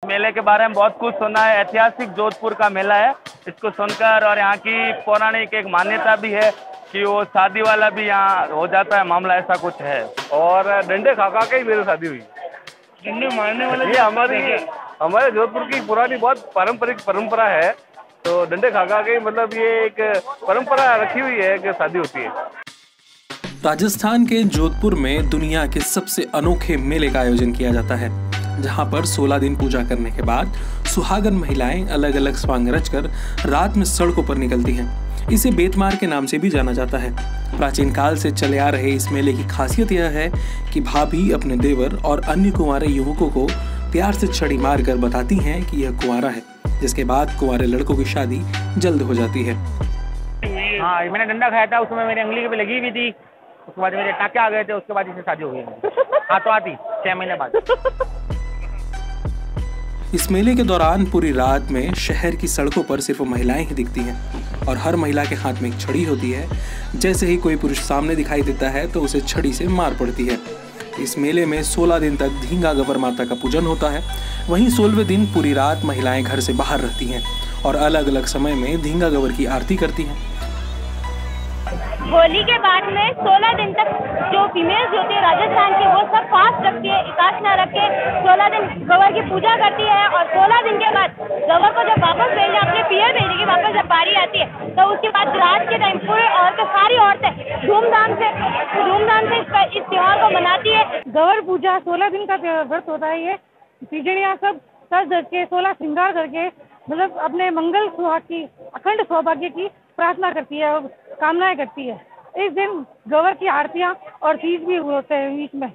मेले के बारे में बहुत कुछ सुना है। ऐतिहासिक जोधपुर का मेला है, इसको सुनकर, और यहाँ की पौराणिक एक मान्यता भी है कि वो शादी वाला भी यहाँ हो जाता है मामला, ऐसा कुछ है। और डंडे खा खा के ही मेरी शादी हुई। डंडे मारने वाले ये हमारे जोधपुर की पुरानी बहुत पारंपरिक परंपरा है। तो डंडे खा खा के मतलब ये एक परंपरा रखी हुई है कि शादी होती है। राजस्थान के जोधपुर में दुनिया के सबसे अनोखे मेले का आयोजन किया जाता है, जहां पर 16 दिन पूजा करने के बाद सुहागन महिलाएं अलग अलग स्वांग रचकर रात में सड़कों पर निकलती हैं। इसे बेतमार के नाम से भी जाना जाता है। प्राचीन काल से चले आ रहे इस मेले की खासियत यह है कि भाभी अपने देवर और अन्य कुंवारे युवकों को प्यार से छड़ी मार कर बताती हैं कि यह कुंवारा है, जिसके बाद कुंवारे लड़कों की शादी जल्द हो जाती है। हाँ, मैंने डंडा खाया था, उसमें मेरी अंगली पे लगी हुई थी। उसके बाद मेरे टाके आ गए थे, उसके बाद इससे शादी हो गई। हाथों हाथ ही 6 महीने बाद। इस मेले के दौरान पूरी रात में शहर की सड़कों पर सिर्फ महिलाएं ही दिखती हैं और हर महिला के हाथ में एक छड़ी होती है। जैसे ही कोई पुरुष सामने दिखाई देता है तो उसे छड़ी से मार पड़ती है। इस मेले में 16 दिन तक धींगा गवर माता का पूजन होता है। वहीं 16वें दिन पूरी रात महिलाएं घर से बाहर रहती हैं और अलग अलग समय में धींगा गवर की आरती करती हैं। होली के बाद में 16 दिन तक जो फीमेल्स होती है राजस्थान की, वो सब फास्ट रखती है, एकादश न रख के 16 दिन गवर की पूजा करती है। और 16 दिन के बाद गवर को जब वापस भेजना, अपने पियर भेजने की वापस जब बारी आती है, तो उसके बाद रात के टाइम पूरे सारी औरतें धूमधाम से इस त्योहार को मनाती है। गवर पूजा 16 दिन का व्रत होता है। ये तीजड़ियाँ सब सज धज के 16 श्रृंगार करके मतलब अपने मंगल सुहाग की, अखंड सौभाग्य की प्रार्थना करती है और कामनाएं करती है। इस दिन गवर की आरतियां और तीज भी होते हैं, बीच में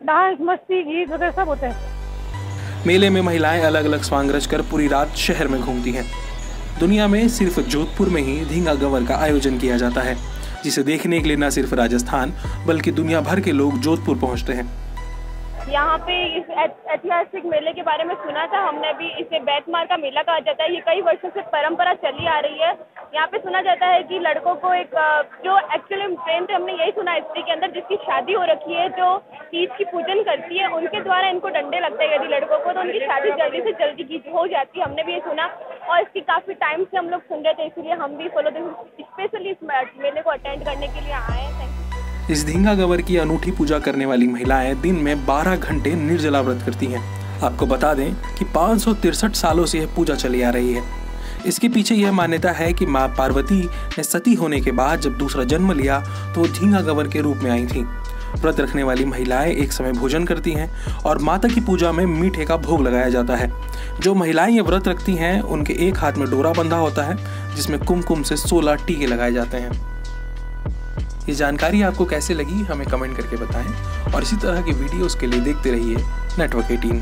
डांस, मस्ती, गीत वगैरह सब होते हैं। मेले में महिलाएं अलग अलग स्वांग रचकर पूरी रात शहर में घूमती हैं। दुनिया में सिर्फ जोधपुर में ही धींगा गवर का आयोजन किया जाता है, जिसे देखने के लिए न सिर्फ राजस्थान बल्कि दुनिया भर के लोग जोधपुर पहुंचते हैं। यहाँ पे इस ऐतिहासिक मेले के बारे में सुना था हमने भी। इसे बेतमार का मेला कहा जाता है। ये कई वर्षों से परंपरा चली आ रही है। यहाँ पे सुना जाता है कि लड़कों को एक जो एक्चुअली ट्रेन थे, हमने यही सुना स्त्री के अंदर जिसकी शादी हो रखी है, जो तीज की पूजन करती है, उनके द्वारा इनको डंडे लगते हैं यदि लड़कों को, तो उनकी शादी जल्दी से जल्दी की हो जाती है। हमने भी ये सुना और इसकी काफी टाइम से हम लोग सुन रहे थे, इसलिए हम भी 16 दिन स्पेशली इस मेले को अटेंड करने के लिए आए हैं। इस धींगा गवर की अनूठी पूजा करने वाली महिलाएं दिन में 12 घंटे निर्जला व्रत करती हैं। आपको बता दें कि 563 सालों से यह पूजा चली आ रही है। इसके पीछे यह मान्यता है कि मां पार्वती ने सती होने के बाद जब दूसरा जन्म लिया तो वो धींगा गवर के रूप में आई थीं। व्रत रखने वाली महिलाएं एक समय भोजन करती हैं और माता की पूजा में मीठे का भोग लगाया जाता है। जो महिलाएं ये व्रत रखती हैं उनके एक हाथ में डोरा बंधा होता है, जिसमें कुमकुम से 16 टीके लगाए जाते हैं। ये जानकारी आपको कैसे लगी हमें कमेंट करके बताएं और इसी तरह की वीडियोस के लिए देखते रहिए नेटवर्क 18।